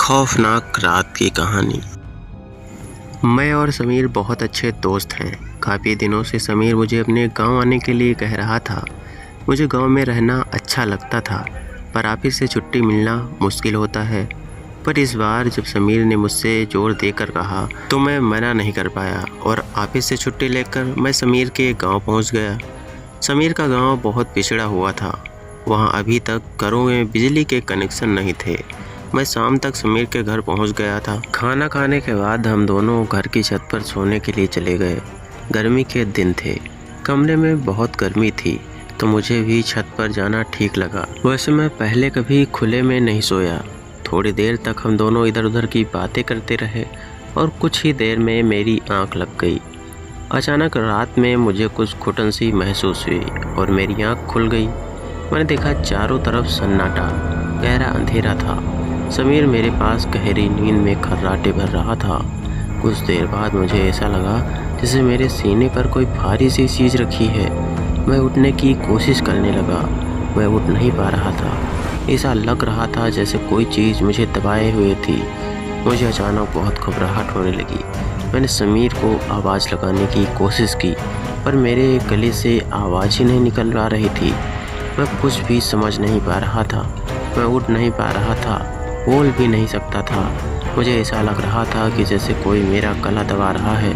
खौफनाक रात की कहानी। मैं और समीर बहुत अच्छे दोस्त हैं। काफ़ी दिनों से समीर मुझे अपने गांव आने के लिए कह रहा था। मुझे गांव में रहना अच्छा लगता था, पर ऑफिस से छुट्टी मिलना मुश्किल होता है। पर इस बार जब समीर ने मुझसे जोर देकर कहा तो मैं मना नहीं कर पाया और ऑफिस से छुट्टी लेकर मैं समीर के गाँव पहुँच गया। समीर का गाँव बहुत पिछड़ा हुआ था। वहाँ अभी तक घरों में बिजली के कनेक्शन नहीं थे। मैं शाम तक समीर के घर पहुंच गया था। खाना खाने के बाद हम दोनों घर की छत पर सोने के लिए चले गए। गर्मी के दिन थे, कमरे में बहुत गर्मी थी, तो मुझे भी छत पर जाना ठीक लगा। वैसे मैं पहले कभी खुले में नहीं सोया। थोड़ी देर तक हम दोनों इधर उधर की बातें करते रहे और कुछ ही देर में मेरी आँख लग गई। अचानक रात में मुझे कुछ घुटन सी महसूस हुई और मेरी आँख खुल गई। मैंने देखा चारों तरफ सन्नाटा, गहरा अंधेरा था। समीर मेरे पास गहरी नींद में खर्राटे भर रहा था। कुछ देर बाद मुझे ऐसा लगा जैसे मेरे सीने पर कोई भारी सी चीज़ रखी है। मैं उठने की कोशिश करने लगा। मैं उठ नहीं पा रहा था। ऐसा लग रहा था जैसे कोई चीज़ मुझे दबाए हुए थी। मुझे अचानक बहुत घबराहट होने लगी। मैंने समीर को आवाज़ लगाने की कोशिश की, पर मेरे गले से आवाज़ ही नहीं निकल आ रही थी। मैं कुछ भी समझ नहीं पा रहा था। मैं उठ नहीं पा रहा था, बोल भी नहीं सकता था। मुझे ऐसा लग रहा था कि जैसे कोई मेरा गला दबा रहा है।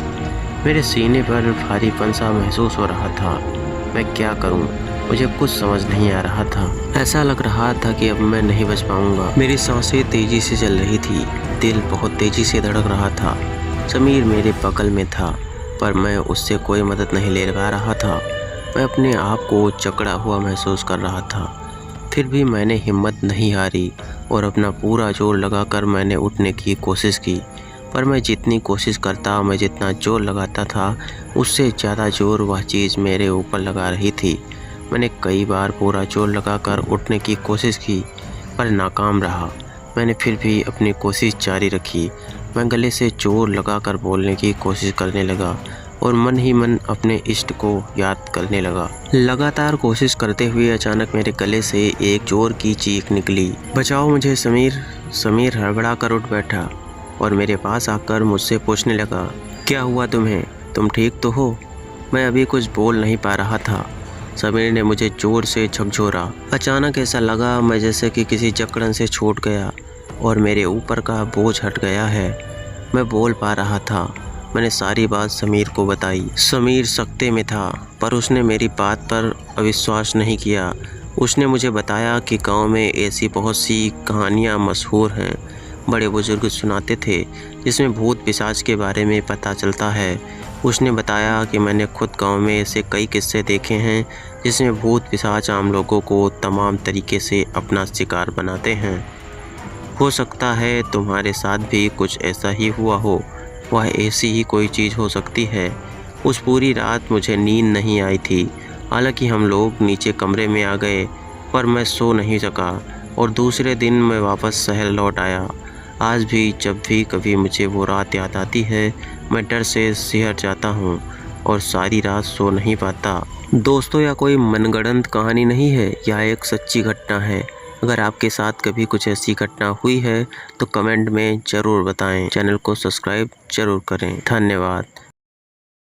मेरे सीने पर भारीपन सा महसूस हो रहा था। मैं क्या करूं? मुझे कुछ समझ नहीं आ रहा था। ऐसा लग रहा था कि अब मैं नहीं बच पाऊंगा। मेरी सांसें तेजी से चल रही थी, दिल बहुत तेजी से धड़क रहा था। समीर मेरे बगल में था, पर मैं उससे कोई मदद नहीं ले पा रहा था। मैं अपने आप को जकड़ा हुआ महसूस कर रहा था। फिर भी मैंने हिम्मत नहीं हारी और अपना पूरा जोर लगाकर मैंने उठने की कोशिश की। पर मैं जितनी कोशिश करता, मैं जितना जोर लगाता था, उससे ज़्यादा जोर वह चीज़ मेरे ऊपर लगा रही थी। मैंने कई बार पूरा जोर लगाकर उठने की कोशिश की, पर नाकाम रहा। मैंने फिर भी अपनी कोशिश जारी रखी। मैं गले से जोर लगाकर बोलने की कोशिश करने लगा और मन ही मन अपने इष्ट को याद करने लगा। लगातार कोशिश करते हुए अचानक मेरे गले से एक जोर की चीख निकली, बचाओ मुझे समीर। समीर हड़बड़ा कर उठ बैठा और मेरे पास आकर मुझसे पूछने लगा, क्या हुआ तुम्हें? तुम ठीक तो हो? मैं अभी कुछ बोल नहीं पा रहा था। समीर ने मुझे जोर से झकझोरा। अचानक ऐसा लगा मैं जैसे कि किसी जकड़न से छूट गया और मेरे ऊपर का बोझ हट गया है। मैं बोल पा रहा था। मैंने सारी बात समीर को बताई। समीर सकते में था, पर उसने मेरी बात पर अविश्वास नहीं किया। उसने मुझे बताया कि गांव में ऐसी बहुत सी कहानियां मशहूर हैं, बड़े बुजुर्ग सुनाते थे, जिसमें भूत पिशाच के बारे में पता चलता है। उसने बताया कि मैंने खुद गांव में ऐसे कई किस्से देखे हैं जिसमें भूत पिशाच आम लोगों को तमाम तरीके से अपना शिकार बनाते हैं। हो सकता है तुम्हारे साथ भी कुछ ऐसा ही हुआ हो। वह ऐसी ही कोई चीज़ हो सकती है। उस पूरी रात मुझे नींद नहीं आई थी। हालांकि हम लोग नीचे कमरे में आ गए, पर मैं सो नहीं सका और दूसरे दिन मैं वापस शहर लौट आया। आज भी जब भी कभी मुझे वो रात याद आती है, मैं डर से सिहर जाता हूँ और सारी रात सो नहीं पाता। दोस्तों, यह कोई मनगढ़ंत कहानी नहीं है, यह एक सच्ची घटना है। अगर आपके साथ कभी कुछ ऐसी घटना हुई है तो कमेंट में ज़रूर बताएं। चैनल को सब्सक्राइब ज़रूर करें। धन्यवाद।